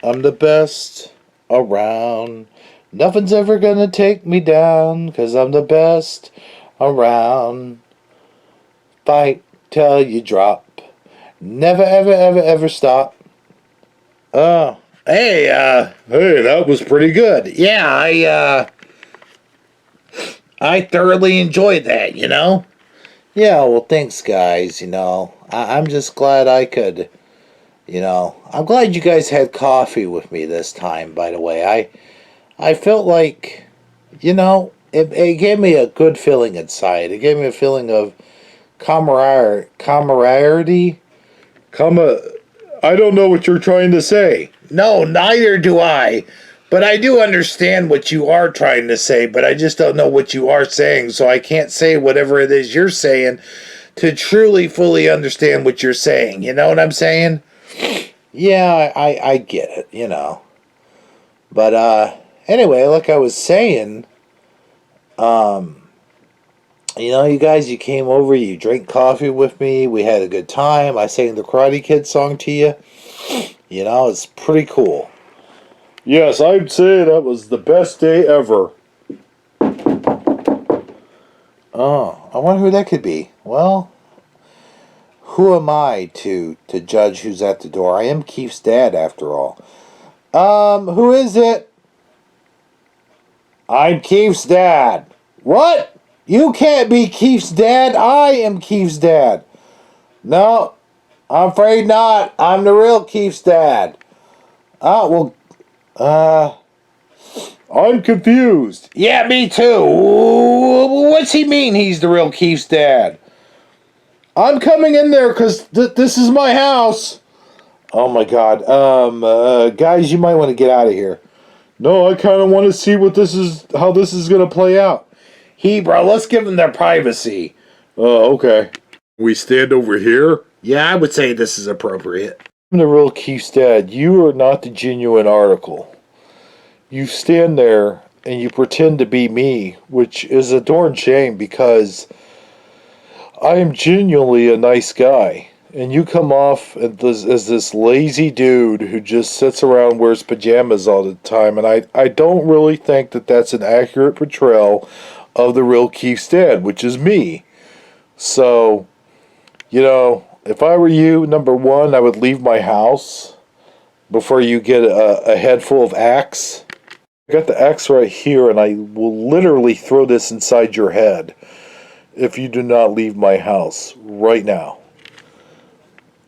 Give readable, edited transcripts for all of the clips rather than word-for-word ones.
I'm the best around. Nothing's ever gonna take me down, 'cause I'm the best around. Fight till you drop. Never, ever, ever, ever stop. Oh, hey, that was pretty good. Yeah, I thoroughly enjoyed that, you know? Yeah, well, thanks, guys, you know. I'm just glad I could, you know. I'm glad you guys had coffee with me this time, by the way. I felt like, you know, it gave me a good feeling inside. It gave me a feeling of camaraderie. I don't know what you're trying to say. No, neither do I. But I do understand what you are trying to say, but I just don't know what you are saying, so I can't say whatever it is you're saying to truly fully understand what you're saying. You know what I'm saying? Yeah, I get it, you know. But anyway, like I was saying, um you know, you guys, you came over, you drank coffee with me, we had a good time. I sang the Karate Kid song to you. You know, it's pretty cool. Yes, I'd say that was the best day ever. Oh, I wonder who that could be. Well, who am I to judge who's at the door? I am Keith's dad, after all. Who is it? I'm Keith's dad. What? You can't be Keith's dad. I am Keith's dad. No, I'm afraid not. I'm the real Keith's dad. Well, uh, I'm confused. Yeah, me too. What's he mean he's the real Keith's dad? I'm coming in there because this is my house. Oh my god. Guys, you might want to get out of here. No, I kind of want to see how this is going to play out. Bro, let's give them their privacy. Oh, okay. We stand over here? Yeah, I would say this is appropriate. I'm the real Keith's dad. You are not the genuine article. You stand there and you pretend to be me, which is a darn shame because I am genuinely a nice guy. And you come off as this lazy dude who just sits around, wears pajamas all the time. And I don't really think that that's an accurate portrayal of the real Keith's dad, which is me. So, you know, if I were you, number one, I would leave my house before you get a head full of axe. I got the axe right here, and I will literally throw this inside your head if you do not leave my house right now.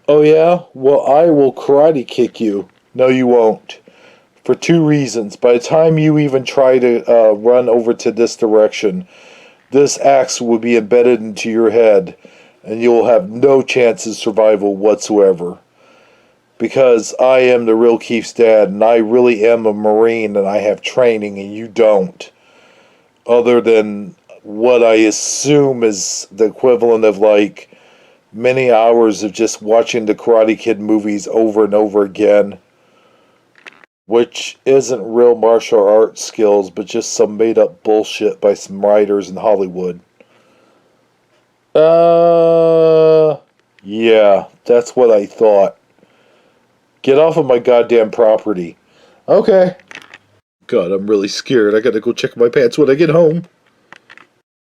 Oh, yeah? Well, I will karate kick you. No, you won't. For two reasons. By the time you even try to run over to this direction, this axe will be embedded into your head, and you will have no chance of survival whatsoever. Because I am the real Keith's dad, and I really am a Marine, and I have training, and you don't. Other than what I assume is the equivalent of like many hours of just watching the Karate Kid movies over and over again, which isn't real martial arts skills, but just some made up bullshit by some writers in Hollywood. Yeah, that's what I thought. Get off of my goddamn property. Okay. God, I'm really scared. I gotta go check my pants when I get home.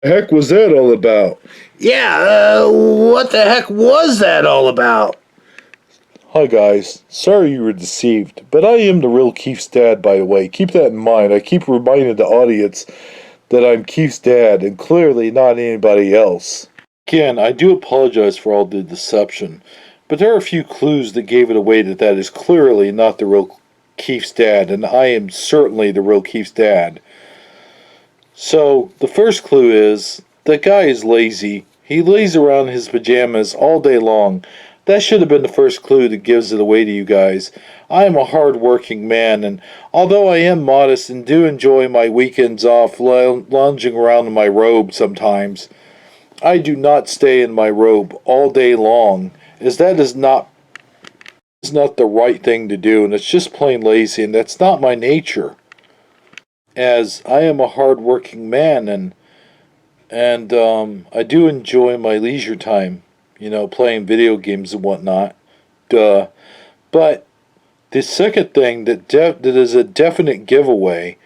The heck was that all about? Yeah, what the heck was that all about? Hi guys, sorry you were deceived, but I am the real Keith's dad, by the way. Keep that in mind. I keep reminding the audience that I'm Keith's dad and clearly not anybody else. Again, I do apologize for all the deception, but there are a few clues that gave it away that is clearly not the real Keith's dad, and I am certainly the real Keith's dad. So, the first clue is the guy is lazy. He lays around in his pajamas all day long. That should have been the first clue that gives it away to you guys. I am a hard-working man, and although I am modest and do enjoy my weekends off lounging around in my robe sometimes, I do not stay in my robe all day long, as that is not the right thing to do, and it's just plain lazy, and that's not my nature. As I am a hard-working man, and I do enjoy my leisure time, you know, playing video games and whatnot. Duh. But The second thing that is a definite giveaway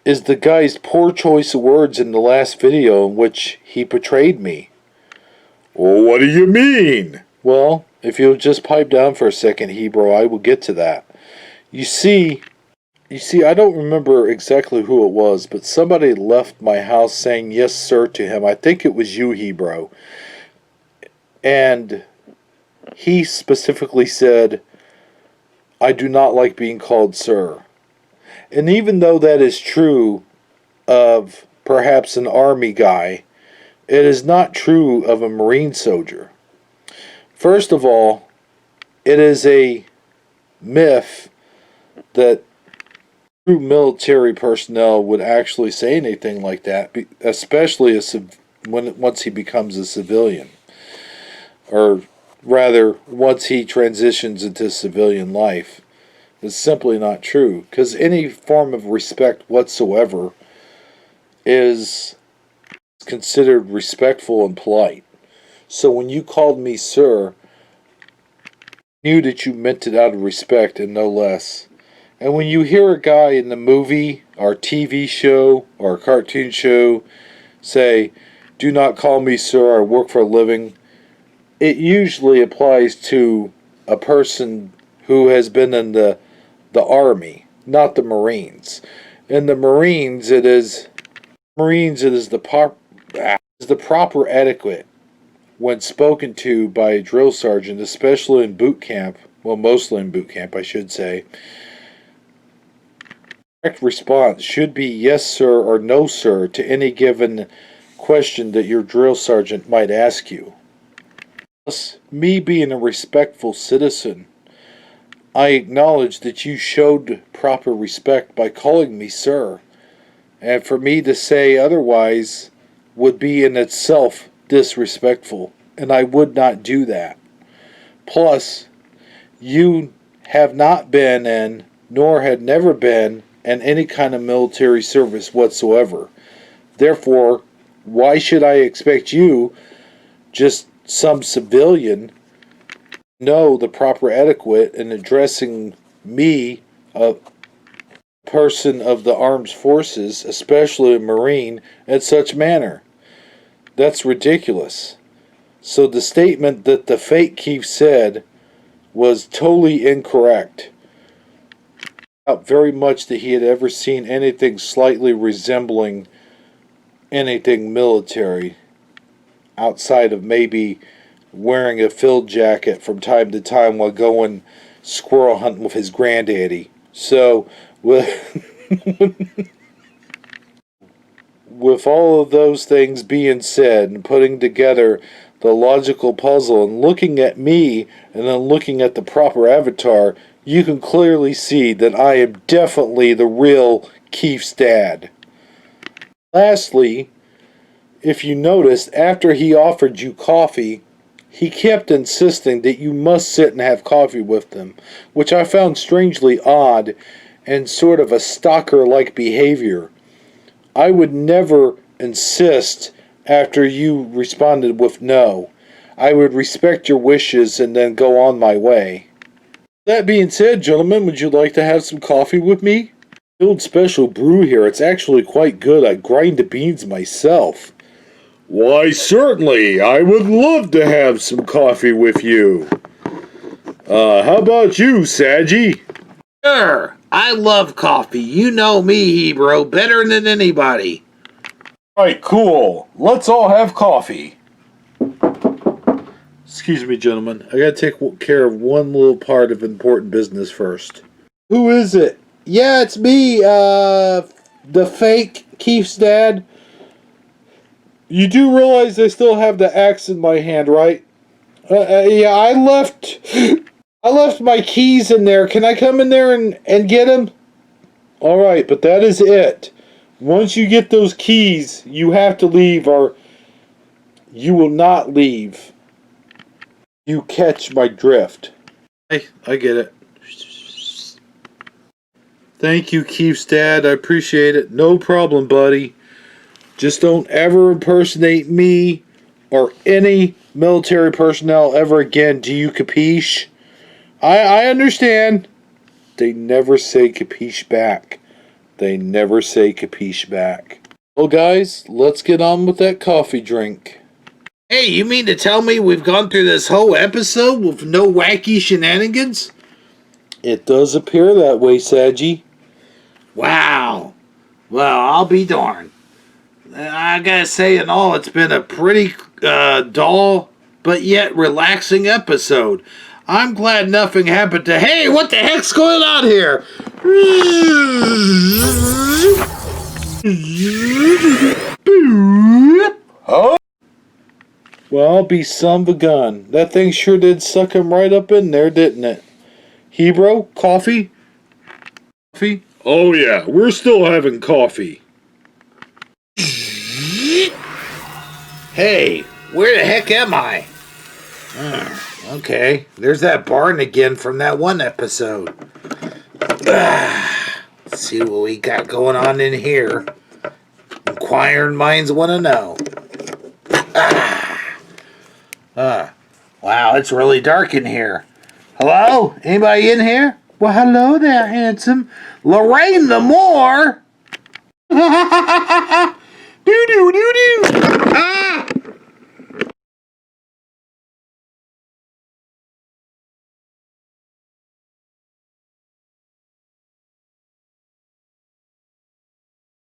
is the guy's poor choice of words in the last video in which he portrayed me. Well, what do you mean? Well, if you'll just pipe down for a second, Hebrew, I will get to that. You see, I don't remember exactly who it was, but somebody left my house saying yes, sir, to him. I think it was you, Hebrew. And he specifically said, I do not like being called sir. And even though that is true of perhaps an army guy, it is not true of a Marine soldier. First of all, it is a myth that true military personnel would actually say anything like that, especially once he becomes a civilian. Or rather, once he transitions into civilian life. It's simply not true, because any form of respect whatsoever is considered respectful and polite. So when you called me sir, I knew that you meant it out of respect and no less. And when you hear a guy in the movie or TV show or cartoon show say, do not call me sir, I work for a living, it usually applies to a person who has been in the Army, not the Marines. In the Marines, it is the proper etiquette when spoken to by a drill sergeant, especially in boot camp. Well, mostly in boot camp, I should say. Correct response should be yes, sir, or no, sir, to any given question that your drill sergeant might ask you. Thus, me being a respectful citizen, I acknowledge that you showed proper respect by calling me sir, and for me to say otherwise would be in itself disrespectful, and I would not do that. Plus, you have not been in, nor had never been, in any kind of military service whatsoever. Therefore, why should I expect you, just some civilian, know the proper etiquette in addressing me, a person of the armed forces, especially a Marine, in such manner? That's ridiculous. So the statement that the fake Keith said was totally incorrect. I doubt very much that he had ever seen anything slightly resembling anything military, outside of maybe wearing a field jacket from time to time while going squirrel hunting with his granddaddy. So, with all of those things being said and putting together the logical puzzle and looking at me and then looking at the proper avatar, you can clearly see that I am definitely the real Keith's dad. Lastly, if you noticed, after he offered you coffee, he kept insisting that you must sit and have coffee with them, which I found strangely odd and sort of a stalker-like behavior. I would never insist after you responded with no. I would respect your wishes and then go on my way. That being said, gentlemen, would you like to have some coffee with me? Build special brew here. It's actually quite good. I grind the beans myself. Why, certainly. I would love to have some coffee with you. How about you, Saji? Sure. I love coffee. You know me, Hebrew, better than anybody. Right, cool. Let's all have coffee. Excuse me, gentlemen. I gotta take care of one little part of important business first. Who is it? Yeah, it's me, the fake Keith's dad. You do realize I still have the axe in my hand, right? Yeah, I left my keys in there. Can I come in there and get them? Alright, but that is it. Once you get those keys, you have to leave or you will not leave. You catch my drift. Hey, I get it. Thank you, Keith's dad. I appreciate it. No problem, buddy. Just don't ever impersonate me or any military personnel ever again. Do you capiche? I understand. They never say capiche back. They never say capiche back. Well, guys, let's get on with that coffee drink. Hey, you mean to tell me we've gone through this whole episode with no wacky shenanigans? It does appear that way, Saji. Wow. Well, I'll be darned. I gotta say, in all, it's been a pretty dull but yet relaxing episode. I'm glad nothing happened to... Hey, what the heck's going on here? Huh? Well, I'll be son of a gun. That thing sure did suck him right up in there, didn't it? Hebrew, coffee? Coffee? Oh yeah, we're still having coffee. Hey, where the heck am I? Okay, there's that barn again from that one episode. Let's see what we got going on in here. Inquiring minds want to know. Wow, it's really dark in here. Hello? Anybody in here? Well, hello there, handsome. Lorraine the Moore? Do-do-do-do. Ah!